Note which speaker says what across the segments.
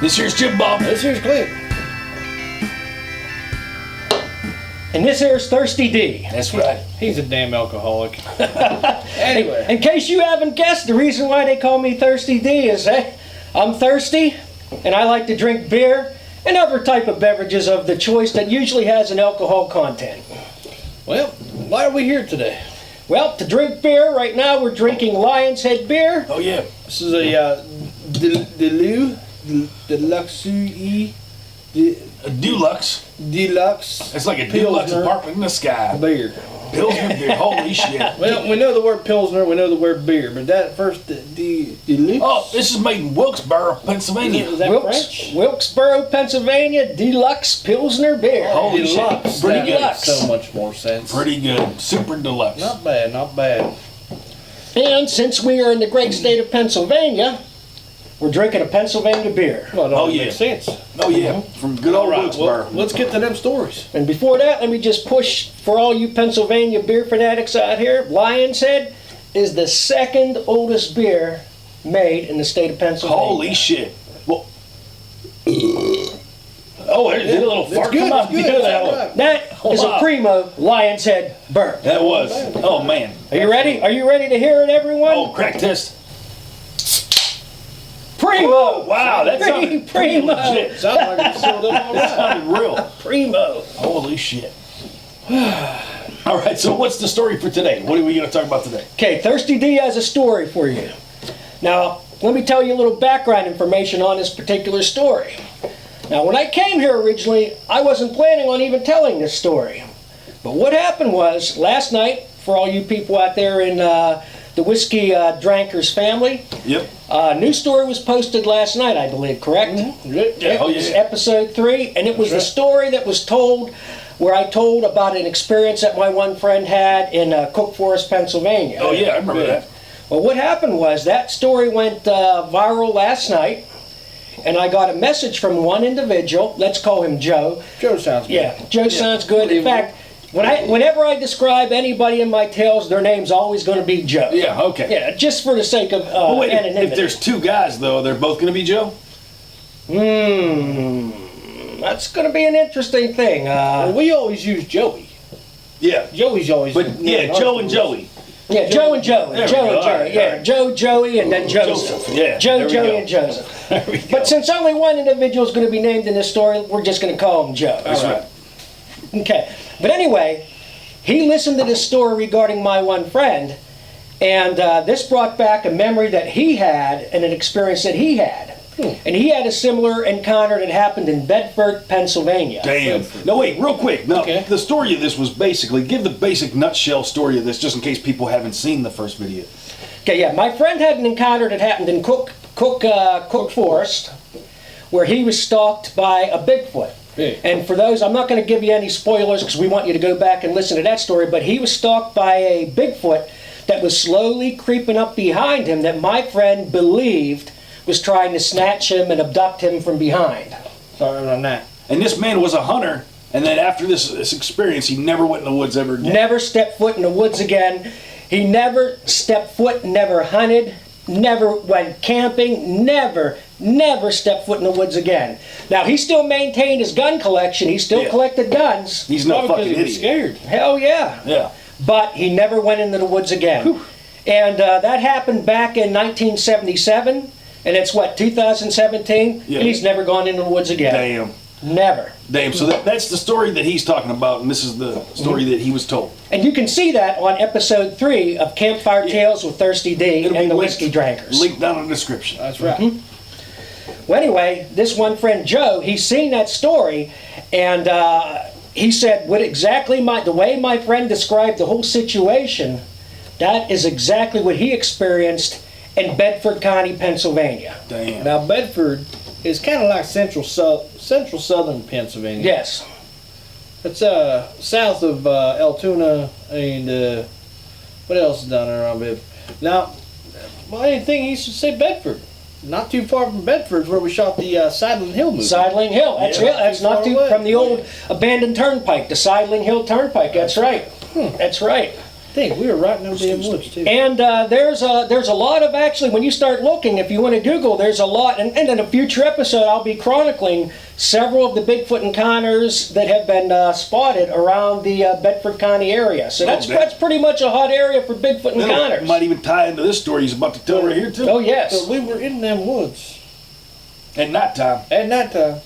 Speaker 1: This here's Jim Bob.
Speaker 2: This here's Clint.
Speaker 3: And this here's Thirsty D.
Speaker 1: That's right.
Speaker 2: He's a damn alcoholic. Anyway.
Speaker 3: In case you haven't guessed, the reason why they call me Thirsty D is I'm thirsty and I like to drink beer and other type of beverages of the choice that usually has an alcohol content.
Speaker 2: Well, why are we here today?
Speaker 3: Well, to drink beer, right now we're drinking Lion's Head beer.
Speaker 1: Oh yeah.
Speaker 2: This is a Deluxe.
Speaker 1: A Deluxe.
Speaker 2: Deluxe.
Speaker 1: It's like a Deluxe
Speaker 2: Pilsner
Speaker 1: apartment in the sky.
Speaker 2: beer.
Speaker 1: Pilsner beer. Holy shit.
Speaker 2: Well, we know the word Pilsner, we know the word beer, but that first, Deluxe.
Speaker 1: Oh, this is made in Wilkes-Barre, Pennsylvania.
Speaker 2: Is that French?
Speaker 3: Wilkesboro, Pennsylvania, Deluxe Pilsner beer.
Speaker 1: Holy
Speaker 2: Deluxe.
Speaker 1: shit. Pretty
Speaker 2: That
Speaker 1: good.
Speaker 2: makes so much more sense.
Speaker 1: Pretty good. Super Deluxe.
Speaker 2: Not bad, not bad.
Speaker 3: And since we are in the great state of Pennsylvania, we're drinking a Pennsylvania beer.
Speaker 2: Well, it
Speaker 1: Oh,
Speaker 2: all
Speaker 1: yeah.
Speaker 2: makes sense.
Speaker 1: Oh yeah. From good old
Speaker 2: All right,
Speaker 1: Wilkes-Barre.
Speaker 2: well, let's get to them stories.
Speaker 3: And before that, let me just push for all you Pennsylvania beer fanatics out here. Lion's Head is the second oldest beer made in the state of Pennsylvania.
Speaker 1: Holy shit. Well, oh, it did a little fart
Speaker 2: good,
Speaker 1: come out.
Speaker 2: that's good,
Speaker 1: You know
Speaker 2: that's
Speaker 1: that one.
Speaker 2: right.
Speaker 3: That is a
Speaker 1: Wow.
Speaker 3: primo Lion's Head burp.
Speaker 1: That was. Oh man.
Speaker 3: Are you ready? Are you ready to hear it, everyone?
Speaker 1: Oh, crack test.
Speaker 3: Primo!
Speaker 1: Wow, that sounded pretty
Speaker 3: Primo!
Speaker 1: legit.
Speaker 2: Sounds like it's filled up all
Speaker 1: That
Speaker 2: right.
Speaker 1: sounded real.
Speaker 3: Primo!
Speaker 1: Holy shit. All right, so what's the story for today? What are we going to talk about today?
Speaker 3: Okay, Thirsty D has a story for you. Now, let me tell you a little background information on this particular story. Now, when I came here originally, I wasn't planning on even telling this story. But what happened was, last night, for all you people out there in the Whiskey Drankers family,
Speaker 1: Yep.
Speaker 3: a new story was posted last night, I believe, correct?
Speaker 1: Yeah,
Speaker 3: It
Speaker 1: oh,
Speaker 3: was
Speaker 1: yeah.
Speaker 3: episode 3, and it was the story that was told where I told about an experience that my one friend had in Cook Forest, Pennsylvania.
Speaker 1: Oh, yeah, I remember that.
Speaker 3: Well, what happened was that story went viral last night, and I got a message from one individual. Let's call him Joe.
Speaker 2: Joe sounds good.
Speaker 3: Yeah, Joe sounds good. In fact, whenever I describe anybody in my tales, their name's always going to be Joe.
Speaker 1: Yeah, okay.
Speaker 3: Yeah, just for the sake of
Speaker 1: Well, wait,
Speaker 3: anonymity.
Speaker 1: if there's two guys, though, they're both going to be Joe?
Speaker 3: That's going to be an interesting thing.
Speaker 2: Well, we always use Joey.
Speaker 1: Yeah.
Speaker 2: Joey's always.
Speaker 1: But, yeah, Joe and Joey.
Speaker 3: Yeah, Joe and Joey.
Speaker 1: There we
Speaker 3: Joe
Speaker 1: go.
Speaker 3: and
Speaker 1: All
Speaker 3: Joey.
Speaker 1: right,
Speaker 3: Yeah,
Speaker 1: all right.
Speaker 3: Joe, Joey, and then Joseph.
Speaker 1: Joseph, yeah,
Speaker 3: Joe,
Speaker 1: there we
Speaker 3: Joey,
Speaker 1: go.
Speaker 3: and Joseph.
Speaker 1: There we go.
Speaker 3: But since only one individual is going to be named in this story, we're just going to call him Joe.
Speaker 1: That's right.
Speaker 3: Okay. But anyway, he listened to this story regarding my one friend, and this brought back a memory that he had and an experience that he had. And he had a similar encounter that happened in Bedford, Pennsylvania.
Speaker 1: Damn. No, wait, real quick. No,
Speaker 2: Okay.
Speaker 1: the story of this was basically, give the basic nutshell story of this, just in case people haven't seen the first video.
Speaker 3: Okay, yeah, my friend had an encounter that happened in Cook Forest, where he was stalked by a Bigfoot.
Speaker 2: Yeah.
Speaker 3: And for those, I'm not going to give you any spoilers because we want you to go back and listen to that story, but he was stalked by a Bigfoot that was slowly creeping up behind him that my friend believed was trying to snatch him and abduct him from behind.
Speaker 2: Sorry on that.
Speaker 1: And this man was a hunter, and then after this experience, he never went in the woods ever again.
Speaker 3: Never stepped foot in the woods again. He never stepped foot, never hunted, never went camping, never stepped foot in the woods again. Now, he still maintained his gun collection. He still
Speaker 1: Yeah.
Speaker 3: collected guns.
Speaker 1: He's no
Speaker 2: Probably
Speaker 1: fucking
Speaker 2: because he was
Speaker 1: idiot.
Speaker 2: scared.
Speaker 3: Hell yeah.
Speaker 1: Yeah.
Speaker 3: But he never went into the woods again. And that happened back in 1977. And it's what, 2017?
Speaker 1: Yeah.
Speaker 3: And he's never gone into the woods again.
Speaker 1: Damn.
Speaker 3: Never.
Speaker 1: Damn. So that's the story that he's talking about, and this is the story that he was told.
Speaker 3: And you can see that on episode 3 of Campfire Tales with Thirsty D
Speaker 1: It'll
Speaker 3: and
Speaker 1: be
Speaker 3: the
Speaker 1: linked-
Speaker 3: Whiskey Drankers.
Speaker 1: Linked down in the description.
Speaker 2: That's right.
Speaker 3: Well, anyway, this one friend Joe, he's seen that story, and he said, "What exactly the way my friend described the whole situation, that is exactly what he experienced in Bedford County, Pennsylvania."
Speaker 1: Damn.
Speaker 2: Now Bedford is kind of like central southern Pennsylvania.
Speaker 3: Yes.
Speaker 2: It's south of Altoona and what else is down there around Bedford? Now, well, anything he should say Bedford. Not too far from Bedford is where we shot the Sidling Hill movie.
Speaker 3: Sidling Hill. That's
Speaker 1: Yeah.
Speaker 3: it. That's not too
Speaker 2: Far away.
Speaker 3: from the old abandoned turnpike, the Sidling Hill Turnpike. That's right. That's right.
Speaker 2: think we were right in them damn woods too.
Speaker 3: And there's a lot of, actually, when you start looking, if you want to Google, there's a lot, and in a future episode I'll be chronicling several of the Bigfoot encounters that have been spotted around the Bedford County area. So that's pretty much a hot area for Bigfoot encounters.
Speaker 1: Might even tie into this story he's about to tell right here too.
Speaker 3: Oh yes.
Speaker 2: But we were in them woods.
Speaker 1: At nighttime.
Speaker 2: At nighttime.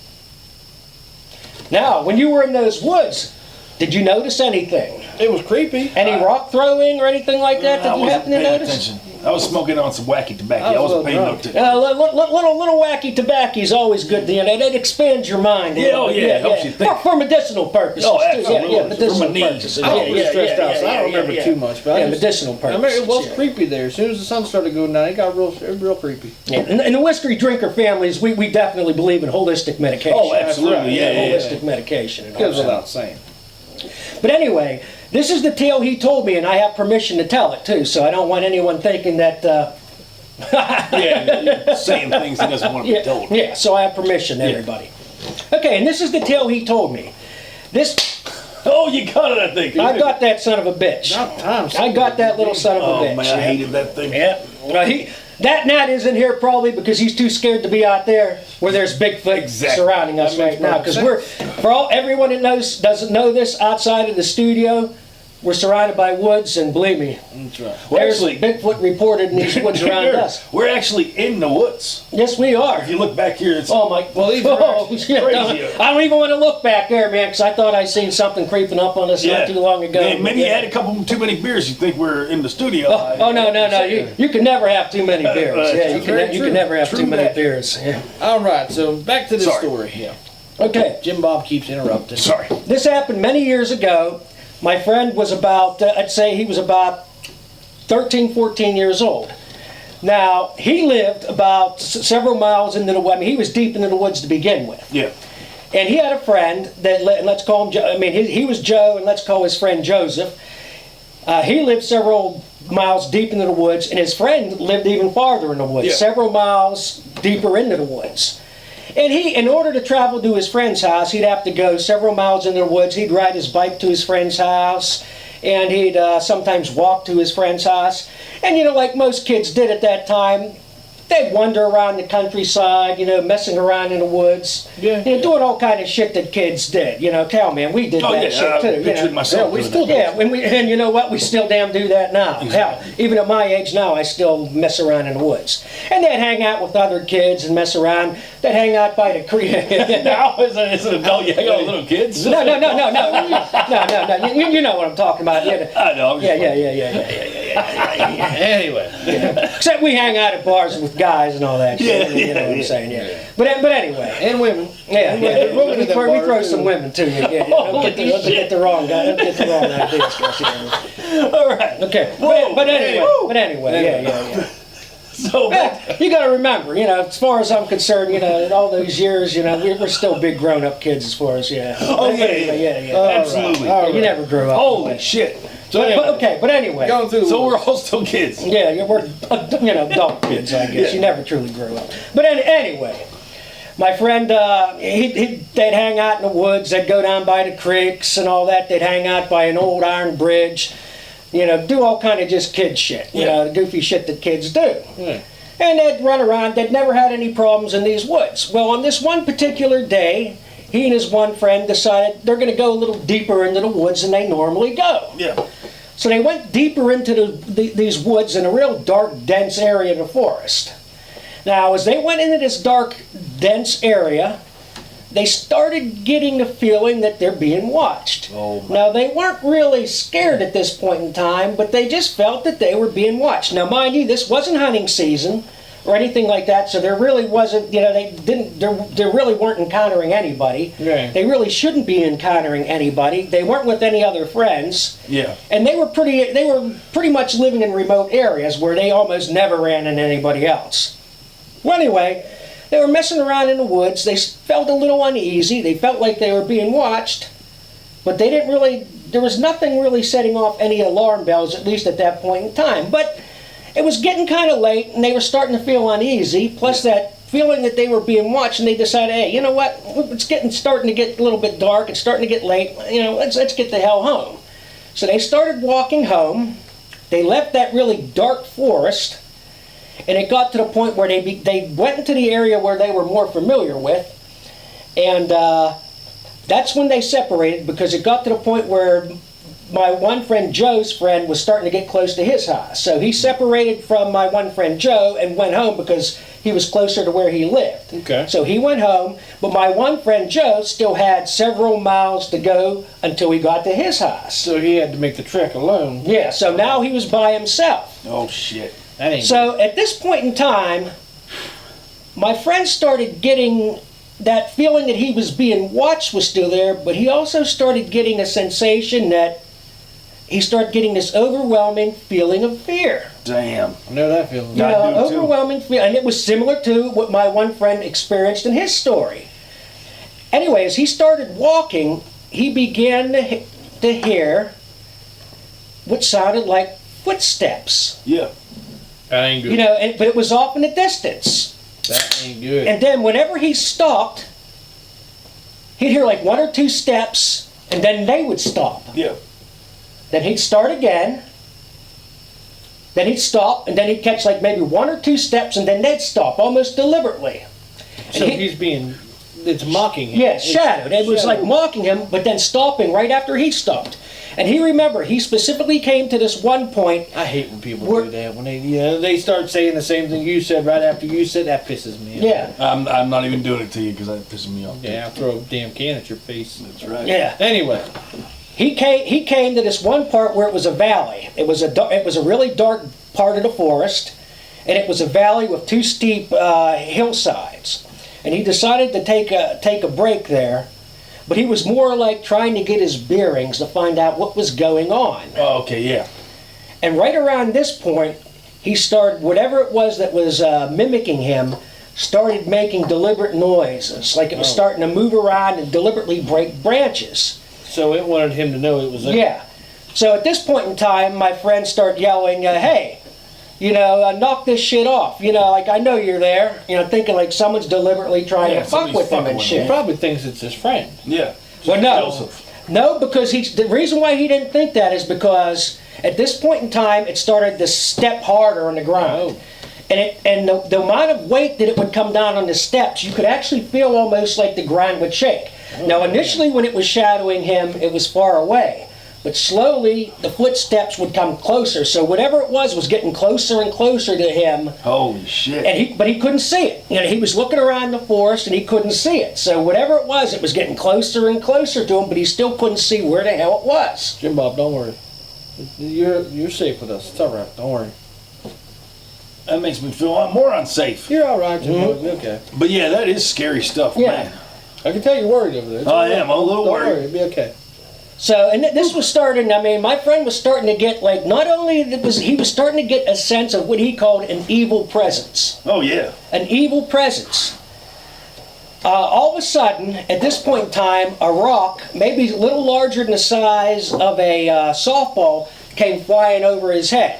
Speaker 3: Now, when you were in those woods, did you notice anything?
Speaker 2: It was creepy.
Speaker 3: Any rock throwing or anything like that? Did you happen to notice?
Speaker 1: Attention. I was smoking on some wacky tobacco. I wasn't paying no attention.
Speaker 3: Little wacky tobacco is always good. It expands your mind.
Speaker 1: Helps you think.
Speaker 3: For medicinal purposes.
Speaker 1: Oh, absolutely.
Speaker 3: Yeah, medicinal
Speaker 1: For my knees.
Speaker 3: purposes.
Speaker 2: I was really stressed out, so I don't remember too much. But
Speaker 3: medicinal
Speaker 2: I remember
Speaker 3: purposes.
Speaker 2: it was creepy there. As soon as the sun started going down, it got real creepy.
Speaker 3: Yeah. In the whiskey drinker families, we definitely believe in holistic medication.
Speaker 1: Oh, absolutely.
Speaker 3: Holistic medication. And all
Speaker 2: Goes
Speaker 3: that.
Speaker 2: without saying.
Speaker 3: But anyway, this is the tale he told me, and I have permission to tell it too, so I don't want anyone thinking that.
Speaker 1: You're saying things he doesn't want to be told.
Speaker 3: Yeah, so I have permission, everybody. Okay, and this is the tale he told me.
Speaker 1: Oh, you got it, I think.
Speaker 3: I got that son of a bitch. I got that little son of a bitch.
Speaker 1: Oh, man, I hated that thing.
Speaker 3: Yeah. Well, that Nat isn't here probably because he's too scared to be out there where there's Bigfoot surrounding us right now. Because everyone that doesn't know this, outside of the studio, we're surrounded by woods, and believe me,
Speaker 2: That's right.
Speaker 3: there's Bigfoot reported in these woods around us.
Speaker 1: We're actually in the woods.
Speaker 3: Yes, we are.
Speaker 1: If you look back here, it's
Speaker 3: Oh my!
Speaker 2: Well, these are
Speaker 1: crazy.
Speaker 3: I don't even want to look back there, man, because I thought I seen something creeping up on us not too long ago.
Speaker 1: Man, maybe you had a couple too many beers. You think we're in the studio?
Speaker 3: Oh no! You can never have too many beers. Yeah, you can never have too many
Speaker 1: that.
Speaker 3: beers. Yeah.
Speaker 2: All right, so back to the
Speaker 1: Sorry.
Speaker 2: story. Yeah.
Speaker 3: Okay,
Speaker 2: Jim Bob keeps interrupting.
Speaker 1: Sorry.
Speaker 3: this happened many years ago. My friend was about, I'd say he was about 13, 14 years old. Now, he lived about several miles into the woods. I mean, he was deep into the woods to begin with.
Speaker 1: Yeah.
Speaker 3: And he had a friend that, let's call him, he was Joe, and let's call his friend Joseph. He lived several miles deep into the woods, and his friend lived even farther in the woods, several miles deeper into the woods. And in order to travel to his friend's house, he'd have to go several miles into the woods. He'd ride his bike to his friend's house, and he'd sometimes walk to his friend's house. And, like most kids did at that time, they'd wander around the countryside, messing around in the woods.
Speaker 2: Yeah.
Speaker 3: Doing all kind of shit that kids did. Hell, man, we did that shit too.
Speaker 1: Pictured myself.
Speaker 2: Yeah, we
Speaker 1: doing
Speaker 2: still
Speaker 1: that.
Speaker 3: And you know what? We still damn do that now. Hell, even at my age now, I still mess around in the woods. And they'd hang out with other kids and mess around. They'd hang out by the creek.
Speaker 1: Now, as an adult, you hang out with little kids?
Speaker 3: No. You know what I'm talking about.
Speaker 1: I know.
Speaker 3: Yeah.
Speaker 2: Anyway.
Speaker 3: Except we hang out at bars with guys and all that shit. You know what I'm saying? Yeah. But anyway.
Speaker 2: And women.
Speaker 3: Yeah.
Speaker 2: women
Speaker 3: We
Speaker 2: at them
Speaker 3: throw
Speaker 2: bars,
Speaker 3: some
Speaker 2: too.
Speaker 3: women too. Yeah. Don't get the wrong guy. Don't get the wrong ideas.
Speaker 1: All right.
Speaker 3: Okay.
Speaker 1: Whoa.
Speaker 3: But anyway. Yeah.
Speaker 1: So,
Speaker 3: You got to remember, as far as I'm concerned, all those years, we're still big grown-up kids as far as,
Speaker 1: Oh, yeah.
Speaker 3: You
Speaker 1: Absolutely.
Speaker 2: All right.
Speaker 3: never grew up.
Speaker 1: Holy shit.
Speaker 2: So anyway,
Speaker 3: But anyway.
Speaker 2: going through the
Speaker 1: So we're
Speaker 2: woods.
Speaker 1: all still kids.
Speaker 3: Yeah, we're adult kids, I guess.
Speaker 1: Yeah.
Speaker 3: You never truly grew up. But anyway, my friend, they'd hang out in the woods. They'd go down by the creeks and all that. They'd hang out by an old iron bridge. Do all kind of just kid shit. The goofy shit that kids do.
Speaker 2: Yeah.
Speaker 3: And they'd run around. They'd never had any problems in these woods. Well, on this one particular day, he and his one friend decided they're going to go a little deeper into the woods than they normally go.
Speaker 1: Yeah.
Speaker 3: So they went deeper into these woods in a real dark, dense area of the forest. Now, as they went into this dark, dense area, they started getting the feeling that they're being watched.
Speaker 1: Oh, my.
Speaker 3: Now, they weren't really scared at this point in time, but they just felt that they were being watched. Now, mind you, this wasn't hunting season or anything like that, so there really wasn't, they really weren't encountering anybody.
Speaker 2: Yeah.
Speaker 3: They really shouldn't be encountering anybody. They weren't with any other friends.
Speaker 1: Yeah.
Speaker 3: And they were pretty much living in remote areas where they almost never ran into anybody else. Well, anyway, they were messing around in the woods. They felt a little uneasy. They felt like they were being watched, but there was nothing really setting off any alarm bells, at least at that point in time. But it was getting kind of late, and they were starting to feel uneasy, plus that feeling that they were being watched, and they decided, hey, you know what, it's starting to get a little bit dark, it's starting to get late, let's get the hell home. So they started walking home. They left that really dark forest, and it got to the point where they went into the area where they were more familiar with, and that's when they separated, because it got to the point where my one friend Joe's friend was starting to get close to his house. So he separated from my one friend Joe and went home because he was closer to where he lived.
Speaker 2: Okay.
Speaker 3: So he went home, but my one friend Joe still had several miles to go until he got to his house.
Speaker 2: So he had to make the trek alone.
Speaker 3: Yeah, so now he was by himself.
Speaker 1: Oh, shit.
Speaker 2: That ain't
Speaker 3: So at this point in time, my friend started getting that feeling that he was being watched was still there, but he also started getting a sensation that he started getting this overwhelming feeling of fear.
Speaker 1: Damn.
Speaker 2: I know that feeling.
Speaker 3: You
Speaker 1: I
Speaker 3: know,
Speaker 1: do, too.
Speaker 3: overwhelming fear, and it was similar to what my one friend experienced in his story. Anyway, as he started walking, he began to hear what sounded like footsteps.
Speaker 1: Yeah.
Speaker 2: That ain't good.
Speaker 3: You know, but it was off in the distance.
Speaker 2: That ain't good.
Speaker 3: And then whenever he stopped, he'd hear like one or two steps, and then they would stop.
Speaker 1: Yeah.
Speaker 3: Then he'd start again. Then he'd stop, and then he'd catch like maybe one or two steps, and then they'd stop almost deliberately.
Speaker 2: so
Speaker 3: and
Speaker 2: he's being, it's mocking him.
Speaker 3: Yeah,
Speaker 2: It's
Speaker 3: shadowed. It was like
Speaker 2: shadowed.
Speaker 3: mocking him, but then stopping right after he stopped. And he specifically came to this one point.
Speaker 2: I hate when people
Speaker 3: We're-
Speaker 2: do that. When they start saying the same thing you said right after you said, that pisses me off.
Speaker 3: Yeah,
Speaker 1: I'm not even doing it to you because that pisses me off.
Speaker 2: Yeah, I'll throw a damn can at your face.
Speaker 1: That's right.
Speaker 3: yeah.
Speaker 2: Anyway,
Speaker 3: He came to this one part where it was a valley. It was a really dark part of the forest, and it was a valley with two steep hillsides. And he decided to take a break there, but he was more like trying to get his bearings to find out what was going on.
Speaker 1: Oh, okay, yeah.
Speaker 3: And right around this point, he started, whatever it was that was mimicking him, started making deliberate noises, like it was starting to move around and deliberately break branches.
Speaker 2: so it wanted him to know it was a...
Speaker 3: Yeah. So at this point in time, my friend started yelling, hey, knock this shit off. Like, I know you're there. Thinking like someone's deliberately trying
Speaker 1: Yeah,
Speaker 3: to fuck
Speaker 1: somebody's
Speaker 3: with him
Speaker 1: fucking
Speaker 3: and
Speaker 1: with
Speaker 2: He
Speaker 3: shit.
Speaker 2: probably thinks it's his friend.
Speaker 1: Yeah.
Speaker 3: Well, no.
Speaker 1: Joseph.
Speaker 3: No, because the reason why he didn't think that is because at this point in time, it started to step harder on the ground.
Speaker 2: Oh.
Speaker 3: And the amount of weight that it would come down on the steps, you could actually feel almost like the ground would shake. Now, initially when it was shadowing him, it was far away. But slowly, the footsteps would come closer. So whatever it was getting closer and closer to him.
Speaker 1: Holy shit.
Speaker 3: But he couldn't see it. He was looking around the forest and he couldn't see it. So whatever it was getting closer and closer to him, but he still couldn't see where the hell it was.
Speaker 2: Jim Bob, don't worry. You're safe with us. It's all right. Don't worry.
Speaker 1: That makes me feel more unsafe.
Speaker 2: You're all right, Jim Bob. You're okay.
Speaker 1: But yeah, that is scary stuff,
Speaker 3: Yeah.
Speaker 1: man.
Speaker 2: I can tell you're worried over there. It's
Speaker 1: I
Speaker 2: all right.
Speaker 1: am. I'm a little
Speaker 2: Don't
Speaker 1: worried.
Speaker 2: worry. It'll be okay.
Speaker 3: So, and this was starting, my friend was starting to get, like, not only he was starting to get a sense of what he called an evil presence.
Speaker 1: Oh, yeah.
Speaker 3: An evil presence. All of a sudden, at this point in time, a rock, maybe a little larger than the size of a softball, came flying over his head.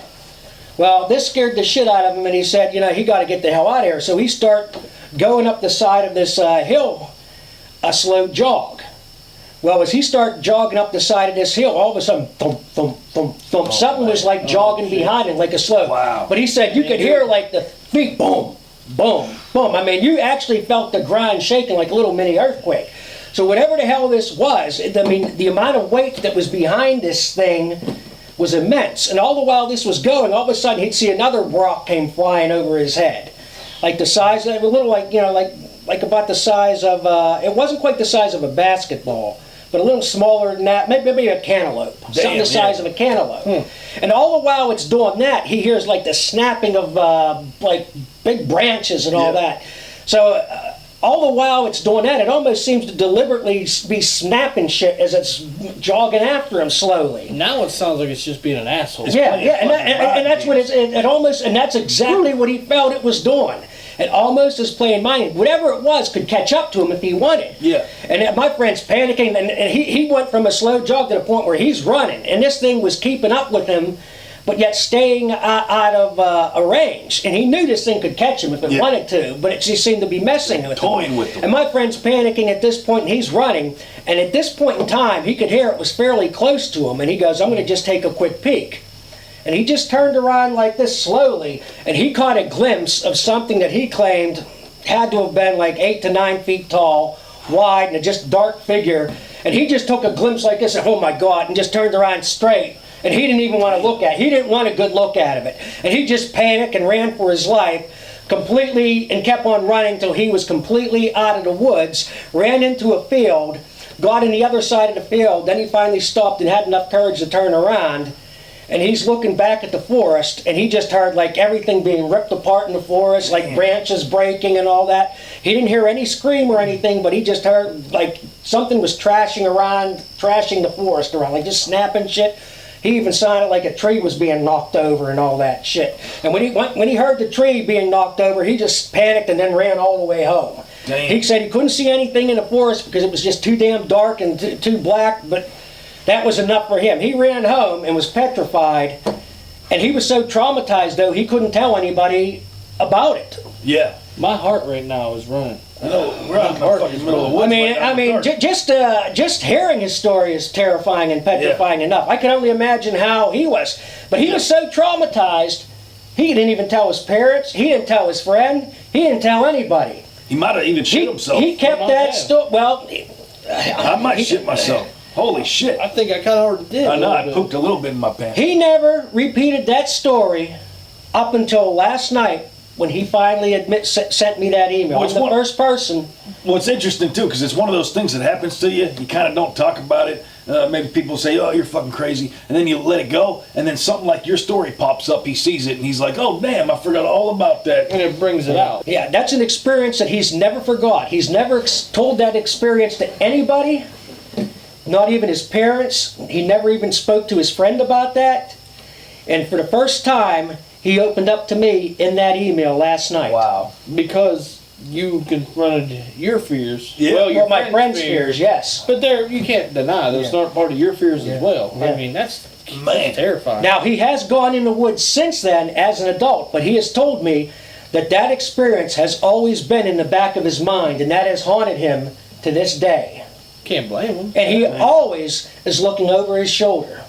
Speaker 3: Well, this scared the shit out of him, and he said, he got to get the hell out of here. So he started going up the side of this hill, a slow jog. Well, as he started jogging up the side of this hill, all of a sudden, thump, thump, thump, thump, something was like jogging behind him, like a slow.
Speaker 1: Wow.
Speaker 3: But he said you could hear like the feet, boom, boom, boom. You actually felt the ground shaking like a little mini earthquake. So whatever the hell this was, the amount of weight that was behind this thing was immense. And all the while this was going, all of a sudden he'd see another rock came flying over his head, like the size of a little, like about the size of it wasn't quite the size of a basketball, but a little smaller than that, maybe a cantaloupe, something the size of a cantaloupe. And all the while it's doing that, he hears like the snapping of like big branches and all that. So all the while it's doing that, it almost seems to deliberately be snapping shit as it's jogging after him slowly.
Speaker 2: Now it sounds like it's just being an asshole.
Speaker 3: Yeah, and that's what it almost, and that's exactly what he felt it was doing. It almost is playing mind. Whatever it was could catch up to him if he wanted.
Speaker 1: Yeah.
Speaker 3: And my friend's panicking, and he went from a slow jog to the point where he's running, and this thing was keeping up with him. but yet staying out of a range. And he knew this thing could catch him if it wanted to, but it just seemed to be messing with him.
Speaker 1: Toying with him.
Speaker 3: And my friend's panicking at this point, and he's running. And at this point in time, he could hear it was fairly close to him, and he goes, I'm going to just take a quick peek. And he just turned around like this slowly, and he caught a glimpse of something that he claimed had to have been like 8 to 9 feet tall, wide, and a just dark figure. And he just took a glimpse like this, and oh my God, and just turned around straight. And he didn't even want to look at it. He didn't want a good look at of it. And he just panicked and ran for his life completely, and kept on running till he was completely out of the woods, ran into a field, got on the other side of the field. Then he finally stopped and had enough courage to turn around. And he's looking back at the forest, and he just heard like everything being ripped apart in the forest, like branches breaking and all that. He didn't hear any scream or anything, but he just heard like something was trashing the forest around, like just snapping shit. He even sounded like a tree was being knocked over and all that shit. And when he heard the tree being knocked over, he just panicked and then ran all the way home.
Speaker 1: Damn.
Speaker 3: He said he couldn't see anything in the forest because it was just too damn dark and too black, but that was enough for him. He ran home and was petrified, and he was so traumatized, though, he couldn't tell anybody about it.
Speaker 1: Yeah.
Speaker 2: My heart right now is running.
Speaker 1: No, we're out in the fucking middle of the woods.
Speaker 3: Just hearing his story is terrifying and petrifying enough. I can only imagine how he was. But he was so traumatized, he didn't even tell his parents, he didn't tell his friend, he didn't tell anybody.
Speaker 1: He might have even shit himself.
Speaker 3: He kept that story. Well,
Speaker 1: I might shit myself. Holy shit.
Speaker 2: I think I kind of already did.
Speaker 1: I know, I pooped a little bit in my pants.
Speaker 3: He never repeated that story up until last night when he finally sent me that email. I'm the first person.
Speaker 1: Well, it's interesting, too, because it's one of those things that happens to you. You kind of don't talk about it. Maybe people say, oh, you're fucking crazy. And then you let it go. And then something like your story pops up. He sees it, and he's like, oh, damn, I forgot all about that.
Speaker 2: And it brings it out.
Speaker 3: Yeah, that's an experience that he's never forgot. He's never told that experience to anybody. Not even his parents. He never even spoke to his friend about that. And for the first time, he opened up to me in that email last night.
Speaker 2: Wow. Because you confronted your fears.
Speaker 1: Yeah.
Speaker 3: Well, my friend's fears, yes.
Speaker 2: But you can't deny those aren't part of your fears as well.
Speaker 3: Yeah.
Speaker 2: I mean, that's terrifying.
Speaker 3: Now, he has gone in the woods since then as an adult, but he has told me that experience has always been in the back of his mind, and that has haunted him to this day.
Speaker 2: Can't blame him.
Speaker 3: And he always is looking over his shoulder.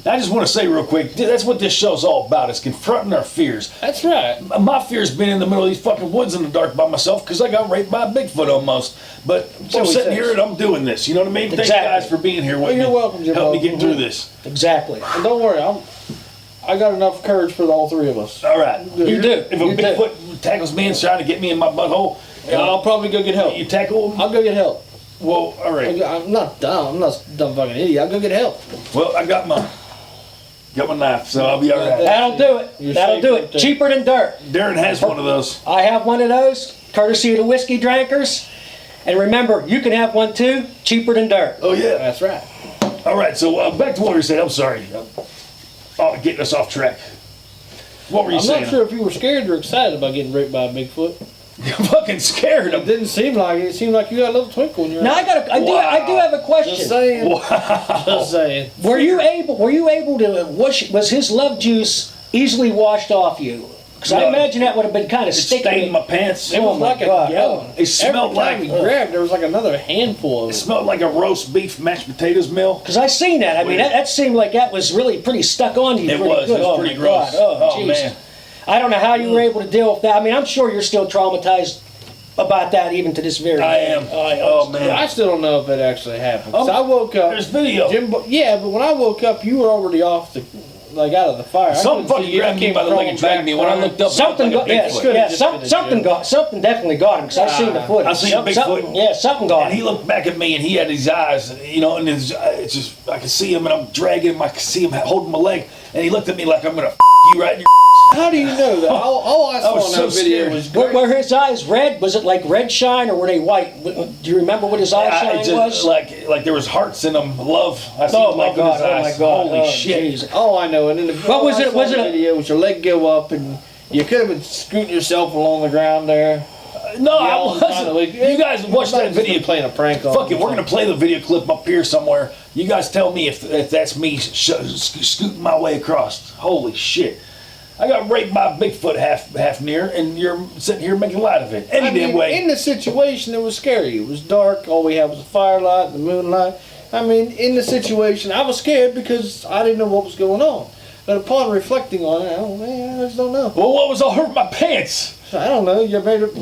Speaker 1: Now, I just want to say real quick, that's what this show's all about, is confronting our fears.
Speaker 2: That's right.
Speaker 1: My fear's been in the middle of these fucking woods in the dark by myself because I got raped by a Bigfoot almost. But I'm sitting here and I'm doing this, you know what I mean?
Speaker 3: Exactly.
Speaker 1: Thank you guys for being here with me.
Speaker 2: You're welcome, Jim.
Speaker 1: Help me get through this.
Speaker 3: Exactly.
Speaker 2: And don't worry, I got enough courage for all three of us.
Speaker 1: All right.
Speaker 3: You do.
Speaker 1: If a Bigfoot tackles me and trying to get me in my butthole,
Speaker 2: I'll probably go get help.
Speaker 1: you tackle him?
Speaker 2: I'll go get help.
Speaker 1: Well, all right.
Speaker 2: I'm not dumb. I'm not a dumb fucking idiot. I'll go get help.
Speaker 1: Well, I got my knife, so I'll be all right.
Speaker 3: That'll do it.
Speaker 2: You're
Speaker 3: That'll
Speaker 2: safe
Speaker 3: do
Speaker 2: right
Speaker 3: it.
Speaker 2: there.
Speaker 3: Cheaper than dirt.
Speaker 1: Darren has one of those.
Speaker 3: I have one of those, courtesy of the whiskey drinkers. And remember, you can have one too, cheaper than dirt.
Speaker 1: Oh, yeah.
Speaker 2: That's right.
Speaker 1: All right, so back to what we were saying. I'm sorry. Getting us off track. What were you saying?
Speaker 2: I'm not sure if you were scared or excited about getting raped by a Bigfoot.
Speaker 1: You're fucking scared.
Speaker 2: It didn't seem like it. It seemed like you got a little twinkle in your
Speaker 3: Now
Speaker 2: eye.
Speaker 3: I do have a question.
Speaker 2: Just saying.
Speaker 1: Wow.
Speaker 2: Just saying.
Speaker 3: Were you able to was his love juice easily washed off you? Because I
Speaker 1: No.
Speaker 3: imagine that would have been kind of
Speaker 1: It
Speaker 3: sticky.
Speaker 1: stained my pants.
Speaker 2: It was
Speaker 3: my
Speaker 2: like
Speaker 3: God.
Speaker 2: a gallon.
Speaker 1: It smelled
Speaker 2: Every time
Speaker 1: like-
Speaker 2: he grabbed, there was like another handful of
Speaker 1: It
Speaker 2: it.
Speaker 1: smelled like a roast beef mashed potatoes meal.
Speaker 3: Because I seen that. I mean, that seemed like that was really pretty stuck on you.
Speaker 1: It
Speaker 3: pretty
Speaker 1: was.
Speaker 3: Good.
Speaker 1: It was
Speaker 3: Oh,
Speaker 1: pretty
Speaker 3: my
Speaker 1: gross.
Speaker 3: God. Oh,
Speaker 1: Oh,
Speaker 3: jeez.
Speaker 1: man.
Speaker 3: I don't know how you were able to deal with that. I mean, I'm sure you're still traumatized about that even to this very
Speaker 1: I
Speaker 3: day.
Speaker 1: am.
Speaker 3: I
Speaker 1: Oh,
Speaker 3: understand.
Speaker 1: man.
Speaker 2: I still don't know if it actually happened. 'Cause I woke up.
Speaker 1: There's video.
Speaker 2: Yeah, but when I woke up, you were already off out of the fire.
Speaker 1: Something fucking grabbed me by the leg and dragged me. When I looked up,
Speaker 3: Something
Speaker 1: it looked
Speaker 3: got,
Speaker 1: like a
Speaker 3: yes,
Speaker 1: Bigfoot.
Speaker 3: yeah,
Speaker 2: just been a
Speaker 3: something
Speaker 2: joke.
Speaker 3: something definitely got him because I seen the footage.
Speaker 1: I seen a Bigfoot.
Speaker 3: Something got
Speaker 1: And he
Speaker 3: him.
Speaker 1: looked back at me and he had his eyes, you know, and it's just, I could see him and I'm dragging him, I could see him holding my leg, and he looked at me like, I'm gonna you right in your
Speaker 2: How do you know that? All I saw
Speaker 1: was
Speaker 2: in
Speaker 1: so
Speaker 2: that video
Speaker 1: scared.
Speaker 2: was great.
Speaker 3: Were his eyes red? Was it like red shine or were they white? Do you remember what his eye shine was?
Speaker 1: like there was hearts in them, love. I seen
Speaker 3: Oh my
Speaker 1: love in
Speaker 3: God!
Speaker 1: his
Speaker 3: Oh
Speaker 1: eyes.
Speaker 3: my God!
Speaker 1: Holy
Speaker 3: Oh,
Speaker 1: shit.
Speaker 3: jeez.
Speaker 2: All I know, and in the
Speaker 3: What was
Speaker 2: all I
Speaker 3: it-
Speaker 2: saw
Speaker 3: was
Speaker 2: in
Speaker 3: it
Speaker 2: the
Speaker 3: a-
Speaker 2: video was your leg go up, and you could have been scooting yourself along the ground there.
Speaker 1: No, I
Speaker 2: yelling,
Speaker 1: wasn't.
Speaker 2: kinda like,
Speaker 1: You guys watch that
Speaker 2: somebody's
Speaker 1: video.
Speaker 2: playing a prank on
Speaker 1: Fuck it,
Speaker 2: him
Speaker 1: we're
Speaker 2: or
Speaker 1: gonna play the video clip up here somewhere. You guys tell me if that's me scooting my way across. Holy shit. I got raped by a Bigfoot half near, and you're sitting here making light of it. Any damn way.
Speaker 2: In the situation, it was scary. It was dark. All we had was a firelight, the moonlight. I mean, in the situation, I was scared because I didn't know what was going on. But upon reflecting on it, oh man, I just don't know.
Speaker 1: Well, what was all over my pants?
Speaker 2: I don't know.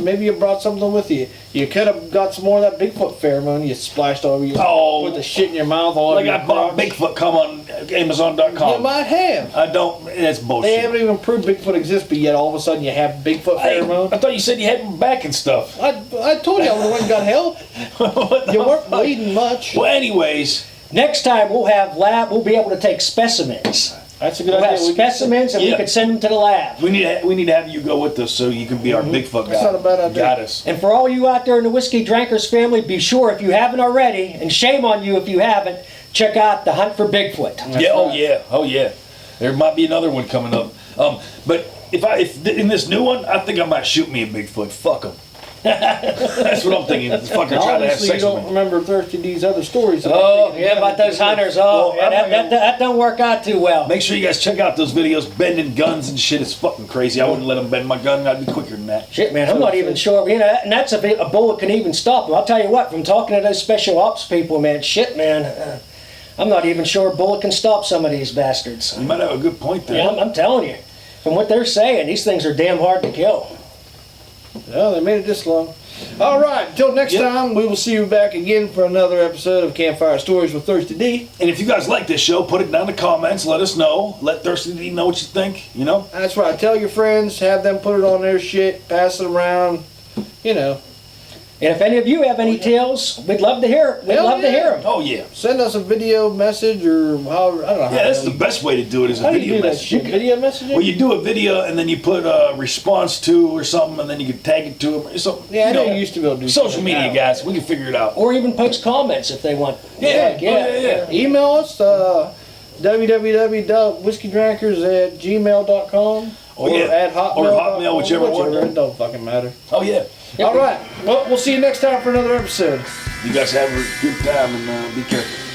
Speaker 2: Maybe you brought something with you. You could have got some more of that Bigfoot pheromone. You splashed over you.
Speaker 1: Oh.
Speaker 2: Put the shit in your mouth all over
Speaker 1: Like
Speaker 2: your
Speaker 1: I bought
Speaker 2: crotch.
Speaker 1: Bigfoot, come on Amazon.com.
Speaker 2: You might have.
Speaker 1: I don't, that's bullshit.
Speaker 2: They haven't even proved Bigfoot exists, but yet all of a sudden you have Bigfoot
Speaker 1: Hey,
Speaker 2: pheromone.
Speaker 1: I thought you said you had my back and stuff.
Speaker 2: I told you I would have went and got help.
Speaker 1: What the
Speaker 2: You weren't
Speaker 1: fuck?
Speaker 2: bleeding much.
Speaker 1: Well, anyways,
Speaker 3: Next time we'll have we'll be able to take specimens.
Speaker 2: That's a good
Speaker 3: We'll
Speaker 2: idea.
Speaker 3: have specimens and we
Speaker 1: Yeah.
Speaker 3: can send them to the lab.
Speaker 1: we need to have you go with us so you can be our Bigfoot guy.
Speaker 2: That's not a bad idea.
Speaker 1: Got us.
Speaker 3: And for all you out there in the Whiskey Drankers family, be sure if you haven't already, and shame on you if you haven't, check out The Hunt for Bigfoot.
Speaker 1: Yeah. Oh
Speaker 2: right.
Speaker 1: yeah. Oh yeah. There might be another one coming up. But if in this new one, I think I might shoot me a Bigfoot. Fuck him. That's what I'm thinking. Fucking try to have
Speaker 2: Obviously, you
Speaker 1: sex with
Speaker 2: don't
Speaker 1: me.
Speaker 2: remember Thirsty D's other stories.
Speaker 3: Oh, yeah, about those hunters. Oh,
Speaker 1: Well,
Speaker 3: yeah,
Speaker 1: I'm
Speaker 3: that don't work out too well.
Speaker 1: Make sure you guys check out those videos, bending guns and shit. It's fucking crazy. I wouldn't let them bend my gun. I'd be quicker than that.
Speaker 3: Shit, man, I'm not even sure. You know, and that's a bullet can even stop them. I'll tell you what, from talking to those special ops people, man, shit, man, I'm not even sure a bullet can stop some of these bastards.
Speaker 1: You might have a good point there.
Speaker 3: Yeah, I'm telling you, from what they're saying, these things are damn hard to kill.
Speaker 2: Well, they made it this long. All right, until next time, we will see you back again for another episode of Campfire Stories with Thirsty D.
Speaker 1: And if you guys like this show, put it down in the comments. Let us know. Let Thirsty D know what you think. You know.
Speaker 2: That's right. Tell your friends, have them put it on their shit, pass it around. You know,
Speaker 3: And if any of you have any tales, we'd love to hear. We'd
Speaker 2: Hell
Speaker 3: love to
Speaker 2: yeah.
Speaker 3: hear them.
Speaker 1: Oh yeah.
Speaker 2: send us a video message or however. I don't know.
Speaker 1: Yeah, that's the best way to do it is a
Speaker 2: How do you
Speaker 1: video
Speaker 2: do that
Speaker 1: message.
Speaker 2: shit? Video messaging?
Speaker 1: Well, you do a video and then you put a response to or something, and then you can tag it to them or something.
Speaker 2: Yeah, I
Speaker 1: you
Speaker 2: know you used to be able to do
Speaker 1: social
Speaker 2: something
Speaker 1: media
Speaker 2: now.
Speaker 1: guys. We can figure it out.
Speaker 3: Or even post comments if they want.
Speaker 1: Yeah,
Speaker 3: Like,
Speaker 1: yeah.
Speaker 2: Email us, www.whiskeydrankers@gmail.com
Speaker 1: Oh,
Speaker 2: or
Speaker 1: yeah.
Speaker 2: at Hotmail.
Speaker 1: Or Hotmail, whichever one.
Speaker 2: It don't fucking matter.
Speaker 1: Oh yeah.
Speaker 2: All right. Well, we'll see you next time for another episode.
Speaker 1: You guys have a good time and be careful.